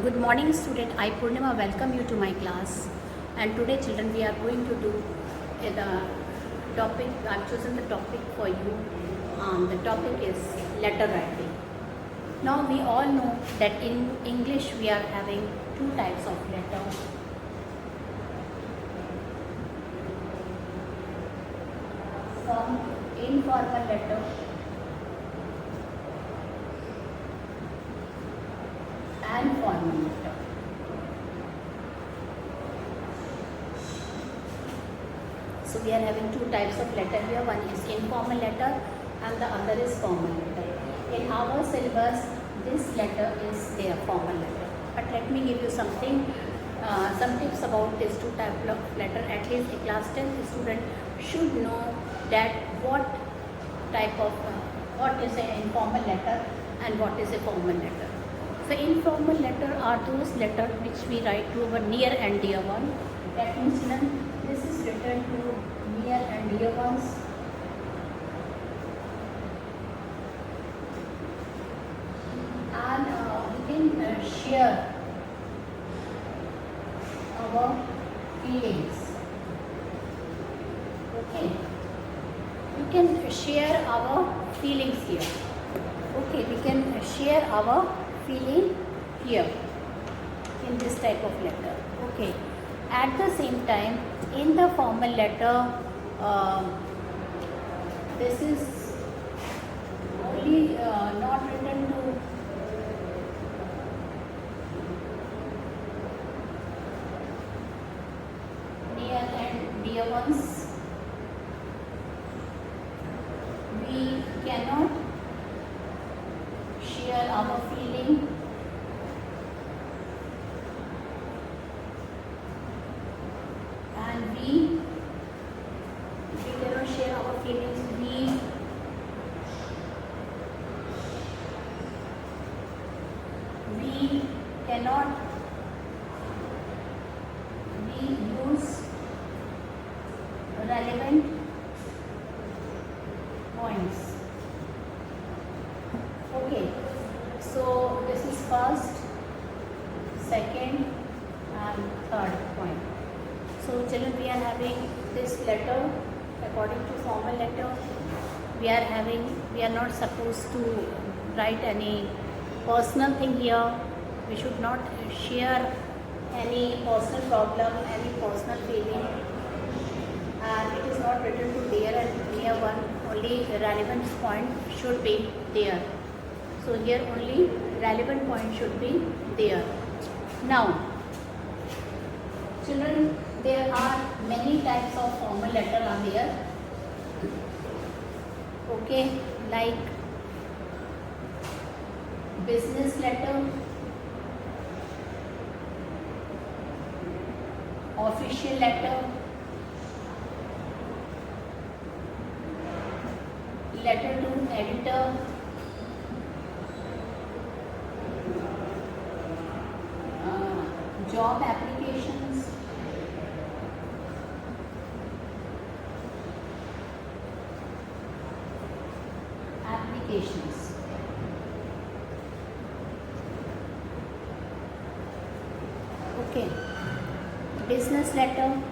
Good morning student, I Purnima welcome you to my class, and today children we are going to do the topic, I have chosen the topic for you. The topic is letter writing. Now we all know that in English we are having two types of letter. Some informal letter and formal letter. So we are having two types of letter here. One is informal letter and the other is formal letter. In our syllabus, this letter is their formal letter. But let me give you something, some tips about these two types of letter. At least a class 10th student should know that what type of, what is an informal letter and what is a formal letter. So informal letter are those letters which we write to our near and dear one. That means this is written to near and dear ones. And we can share our feelings. Okay. We can share our feelings here. Okay, we can share our feeling here in this type of letter. Okay. At the same time, in the formal letter, this is only not written to near and dear ones. We cannot share our feeling and we cannot share our feelings. We cannot use relevant points. Okay, so this is first, second and third point. So children, we are having this letter according to formal letter. We are not supposed to write any personal thing here. We should not share any personal problem, any personal feeling, and it is not written to dear and near one. Only relevant point should be there. So here only relevant point should be there. Now, children, there are many types of formal letter are there. Okay, like business letter, official letter, letter to editor, job applications, Okay, business letter,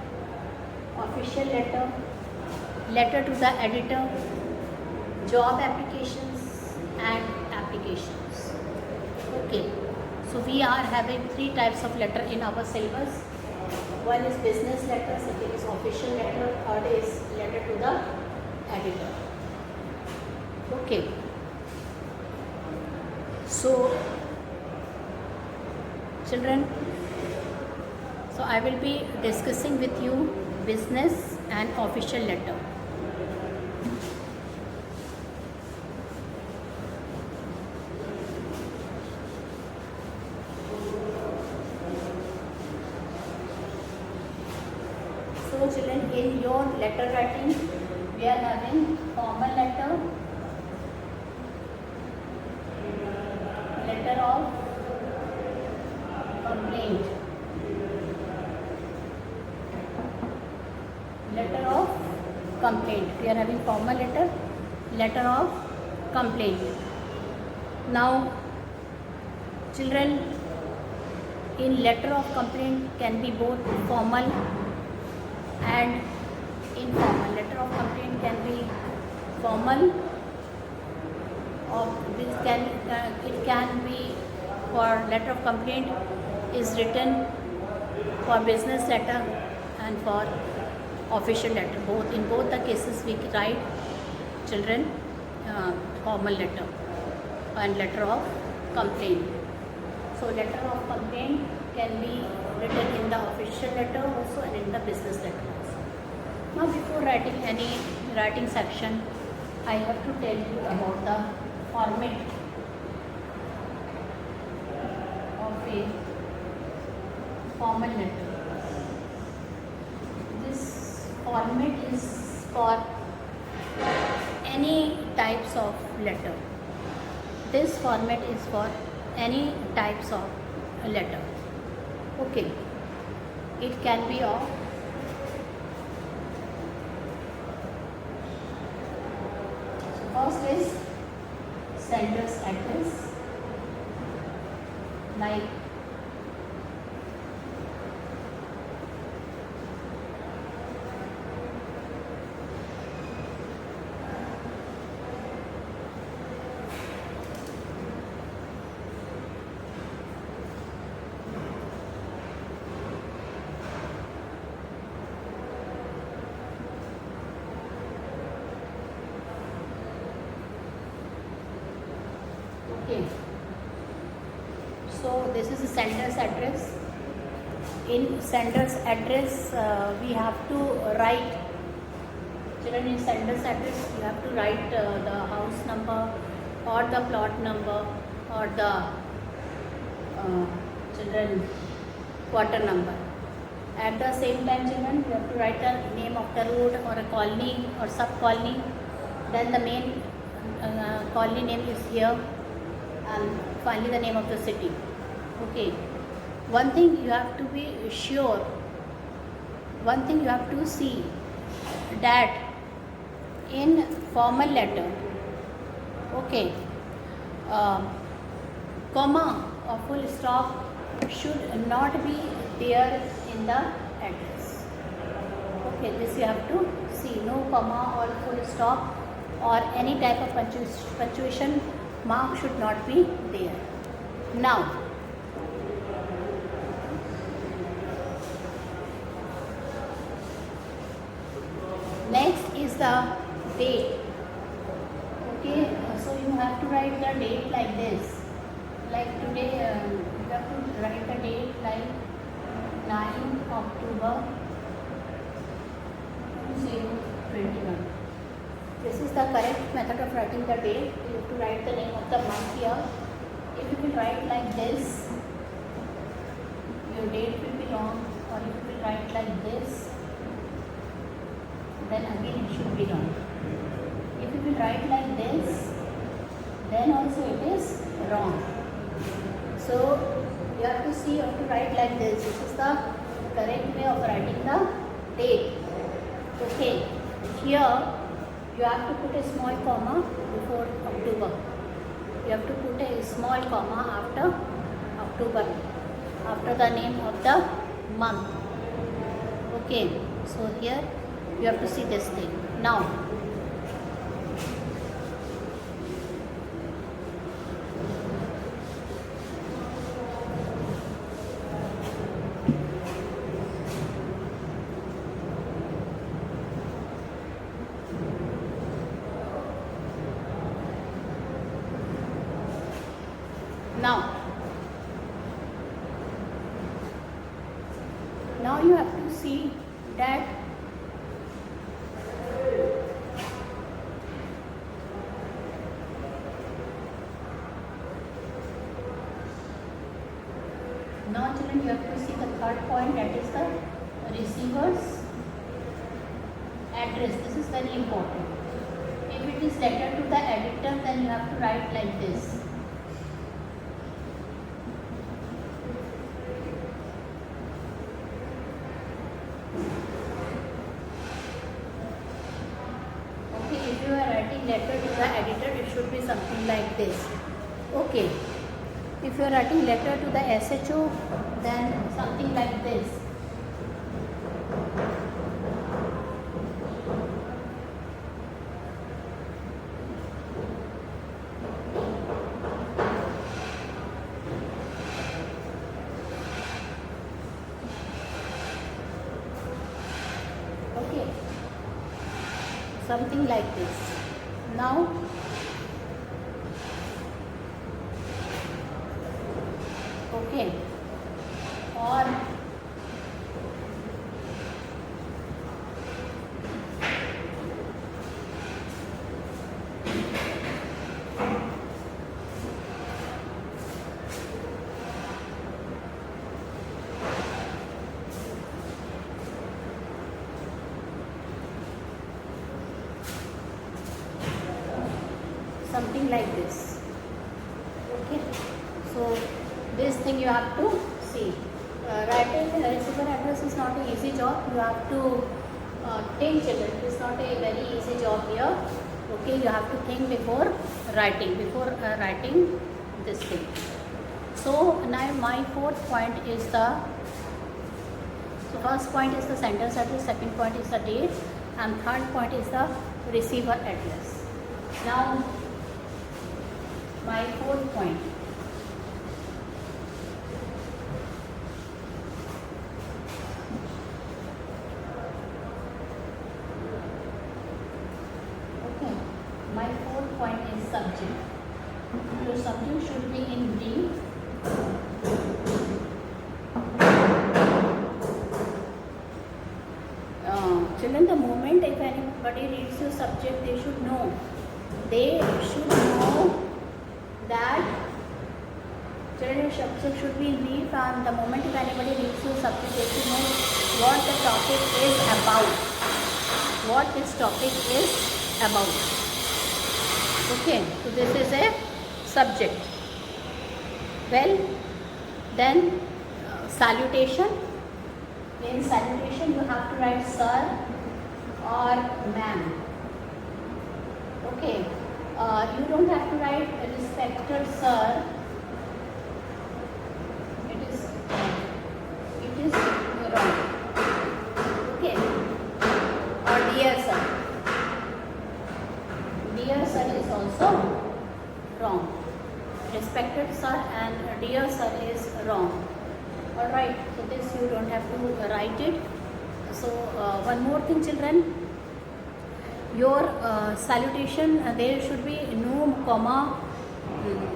official letter, letter to the editor, job applications and applications. Okay, so we are having three types of letter in our syllabus. One is business letter, second is official letter, third is letter to the editor. Okay, so children, so I will be discussing with you business and official letter. So children, in your letter writing, we are having formal letter, letter of complaint, letter of complaint. We are having formal letter, letter of complaint. Now children, in letter of complaint can be both formal and informal. Letter of complaint can be formal, or it can be, for letter of complaint is written for business letter and for official letter. In both the cases we write children formal letter and letter of complaint. So letter of complaint can be written in the official letter also and in the business letter also. Now before writing any writing section, I have to tell you about the format of a formal letter. This format is for any types of letter. This format is for any types of letter. Okay, it can be of first is sender's address, like okay. So this is the sender's address. In sender's address, we have to write. Children, in sender's address, you have to write the house number or the plot number or the children quarter number. At the same time, children, you have to write the name of the road or a colony or sub-colony. Then the main colony name is here, and finally the name of the city. Okay. One thing you have to be sure, one thing you have to see, that in formal letter, okay, comma or full stop should not be there in the address. Okay, this you have to see. No comma or full stop or any type of punctuation mark should not be there. Now, next is the date. Okay, so you have to write the date like this. Like today, you have to write the date like 9 October 2021. This is the correct method of writing the date. You have to write the name of the month here. If you will write like this, your date will be wrong, or if you will write like this, then again it should be wrong. If you will write like this, then also it is wrong. So you have to see, you have to write like this. This is the correct way of writing the date. Okay, here you have to put a small comma before October. You have to put a small comma after October, after the name of the month. Okay, so here you have to see this thing. Now, now you have to see that now, children, you have to see the third point, that is the receiver's address. This is very important. If it is letter to the editor, then you have to write like this. Okay, if you are writing letter to the editor, it should be something like this. Okay. If if you are writing letter to the SHO, then something like this. Okay, something like this. Now okay, or something like this. Okay, so this thing you have to see. Writing receiver address is not an easy job. You have to think children. It is not a very easy job here. Okay, you have to think before writing this thing. So now my fourth point is the, so first point is the sender's address, second point is the date, and third point is the receiver address. Now my fourth point. Okay, my fourth point is subject. Your subject should be in brief. Children, the moment if anybody reads your subject, they should know that children, your subject should be in brief, and the moment if anybody reads your subject, they should know what the topic is about. What this topic is about. Okay, so this is a subject. Well, then salutation. In salutation, you have to write sir or ma'am. Okay, you don't have to write respected sir. It is wrong. Okay, or dear sir. Dear sir is also wrong. Respected sir and dear sir is wrong. Alright, so this you don't have to write it. So one more thing children, your salutation, there should be no comma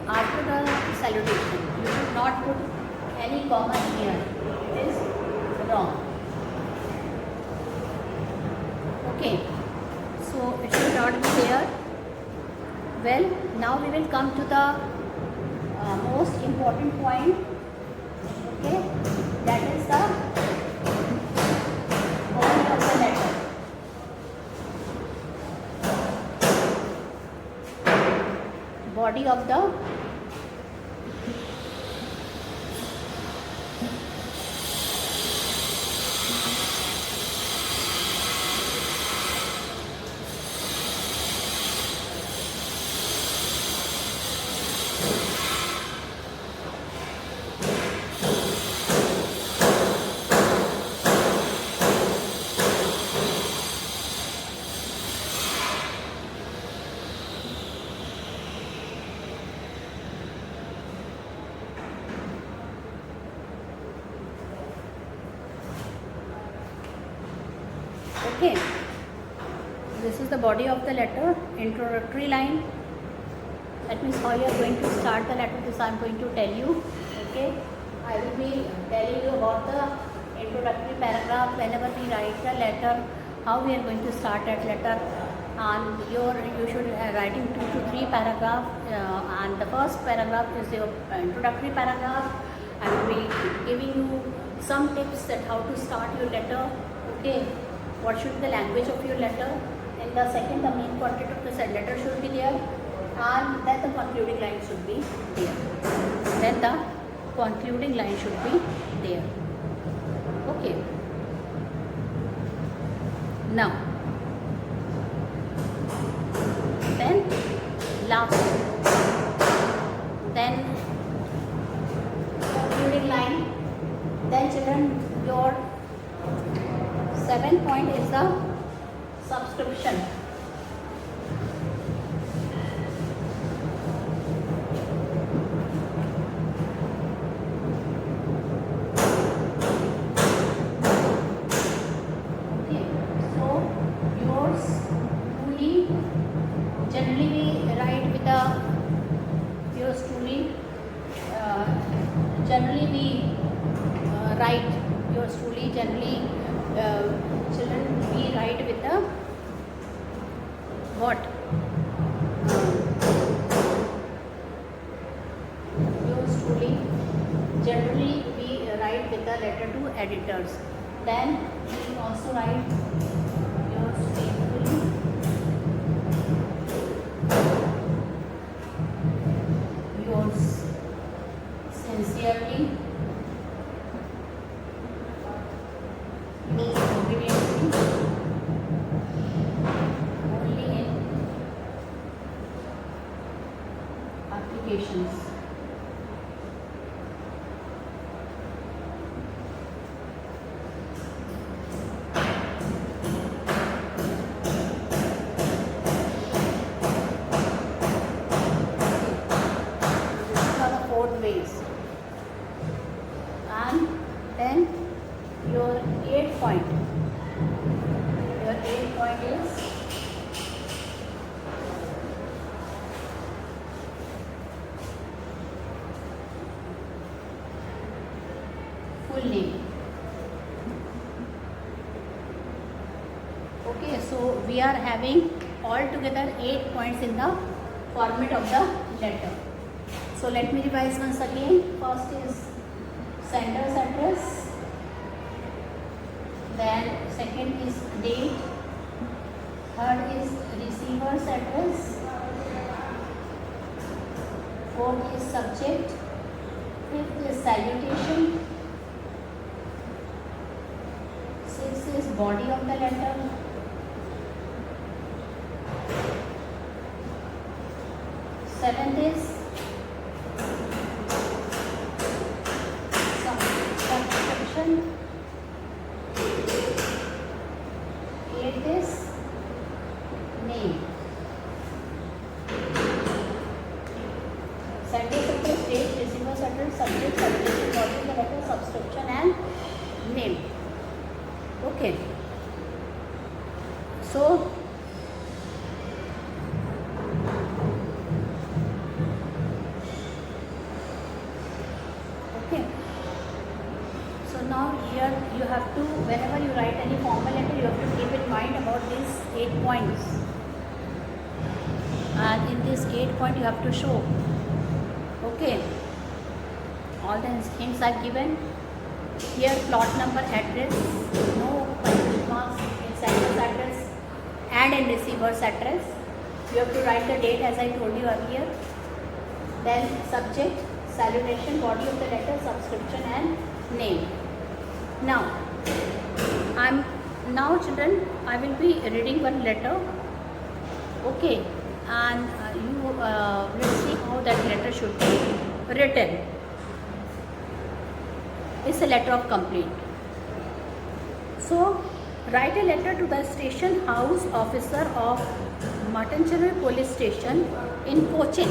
after the salutation. You should not put any comma here. It is wrong. Okay, so it should not be there. Well, now we will come to the most important point. Okay, that is the body of the letter. Body of the okay, this is the body of the letter. Introductory line, that means how you are going to start the letter. This I am going to tell you. Okay, I will be telling you about the introductory paragraph. Whenever we write the letter, how we are going to start that letter, and you should writing 2 to 3 paragraphs, and the first paragraph is your introductory paragraph. I will be giving you some tips that how to start your letter. Okay, what should be the language of your letter. In the second, the main content of the letter should be there, and then the concluding line should be there. Then the concluding line should be there. Okay. Now, then last, then same line. Then children, your 7th point is the subscription. Okay, so yours truly, generally we write with the yours truly. Generally we write yours truly. Generally, children, we write with the what? Yours truly. Generally, we write with the letter to editors. Then we also write yours faithfully. Yours sincerely. Yours obediently. Only in applications. Ways. And then your 8th point. Your 8th point is full name. Okay, so we are having altogether 8 points in the format of the letter. So let me revise once again. First is sender's address. Then second is date. Third is receiver's address. Fourth is subject. Fifth is salutation. Sixth is body of the letter. Seventh is subscription. Eighth is name. Sender's address, date, receiver's address, subject, salutation, body of the letter, subscription and name. Okay. So now here you have to, whenever you write any formal letter, you have to keep in mind about these 8 points. And in this 8 point you have to show. Okay. All the hints are given. Here plot number, address, no question marks in sender's address and in receiver's address. You have to write the date as I told you earlier. Then subject, salutation, body of the letter, subscription and name. Now children, I will be reading one letter. Okay, and you will see how that letter should be written. It's a letter of complaint. So write a letter to the station house officer of Mattanchelry police station in Cochin,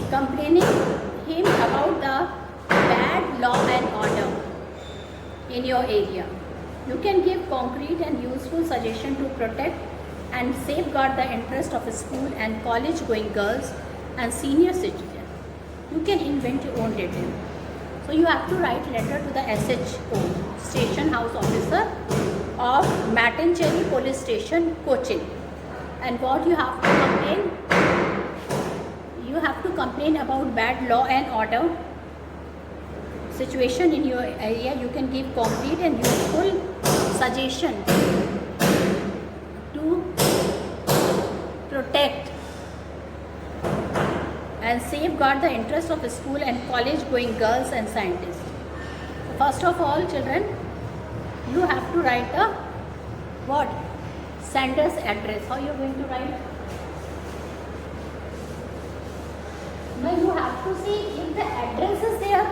complaining him about the bad law and order in your area. You can give concrete and useful suggestion to protect and safeguard the interest of school and college going girls and senior citizens. You can invent your own detail. So you have to write letter to the SHO, Station House Officer of Mattanchelry Police Station, Cochin. And what you have to complain? You have to complain about bad law and order situation in your area. You can give concrete and useful suggestion to protect and safeguard the interest of school and college going girls and scientists. First of all, children, you have to write the what? Sender's address. How you are going to write? Now you have to see if the address is there.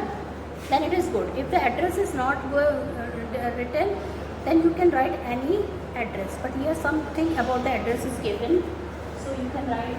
good. If the address is not written, then you can write any address. But here something about the address is given, so you can write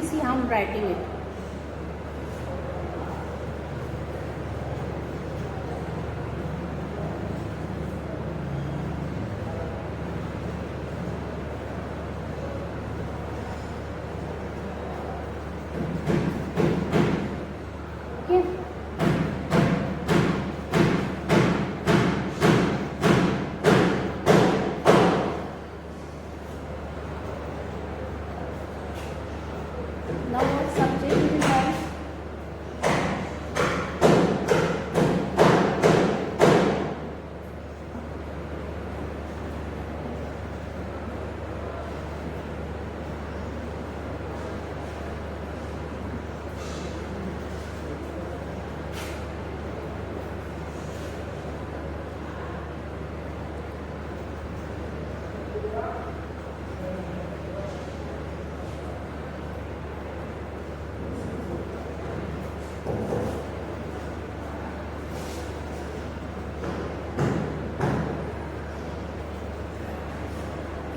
see how I'm writing it. Okay. Now what subject you will write?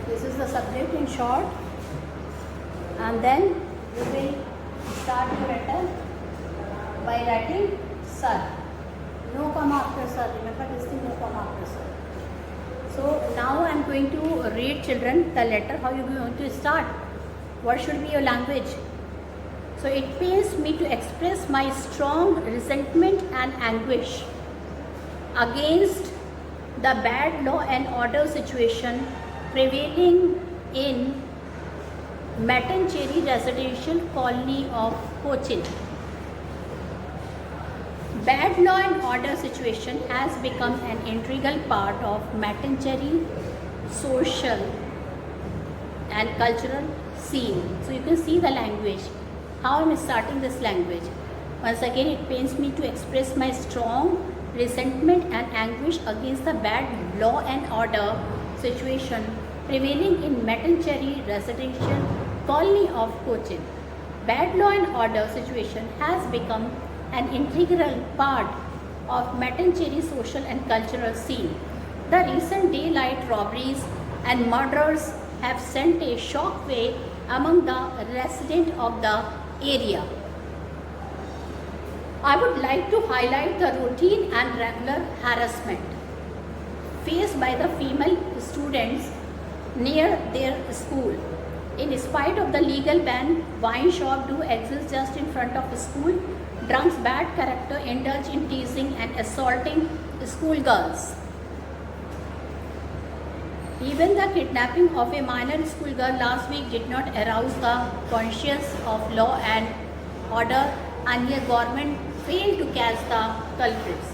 This is the subject in short, and then you will start your letter by writing sir. No comma after sir. Remember this thing, no comma after sir. So now I am going to read, children, the letter. How you going to start? What should be your language? So it pains me to express my strong resentment and anguish against the bad law and order situation prevailing in Mattancherry residential colony of Cochin. Bad law and order situation has become an integral part of Mattancherry social and cultural scene. So you can see the language, how I am starting this language. Once again, it pains me to express my strong resentment and anguish against the bad law and order situation prevailing in Mattancherry residential colony of Cochin. Bad law and order situation has become an integral part of Mattancherry social and cultural scene. The recent daylight robberies and murders have sent a shockwave among the residents of the area. I would like to highlight the routine and regular harassment faced by the female students near their school. In spite of the legal ban, wine shops do exist just in front of the school. Drunks' bad character indulge in teasing and assaulting schoolgirls. Even the kidnapping of a minor schoolgirl last week did not arouse the conscience of law and order, and the government failed to catch the culprits.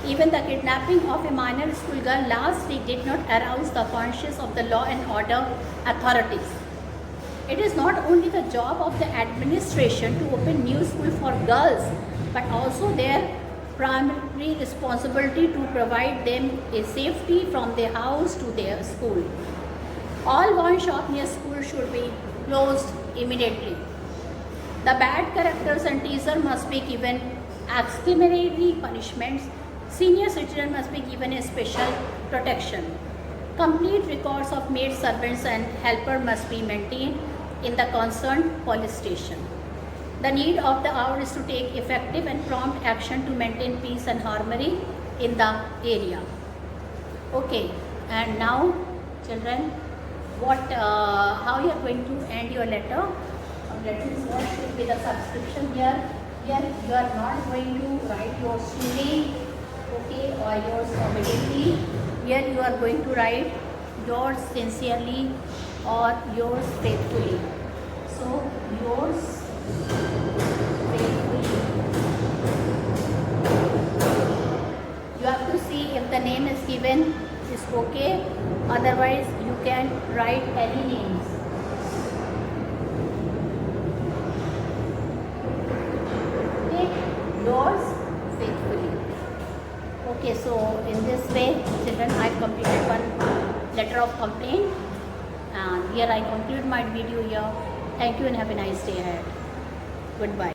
Even the kidnapping of a minor schoolgirl last week did not arouse the conscience of the law and order authorities. It is not only the job of the administration to open new schools for girls, but also their primary responsibility to provide them a safety from their house to their school. All wine shops near school should be closed immediately. The bad characters and teaser must be given exemplary punishments. Senior citizens must be given a special protection. Complete records of maid servants and helper must be maintained in the concerned police station. The need of the hour is to take effective and prompt action to maintain peace and harmony in the area. Okay, and now children, how you are going to end your letter? Let me see what should be the subscription here. here you are not going to write yours truly, okay, or yours obediently. Here you are going to write yours sincerely or yours faithfully. So yours faithfully. You have to see if the name is given is okay, otherwise you can write any names. Okay, yours faithfully. Okay, so in this way, children, I completed one letter of complaint, and here I conclude my video here. Thank you and have a nice day ahead. Goodbye.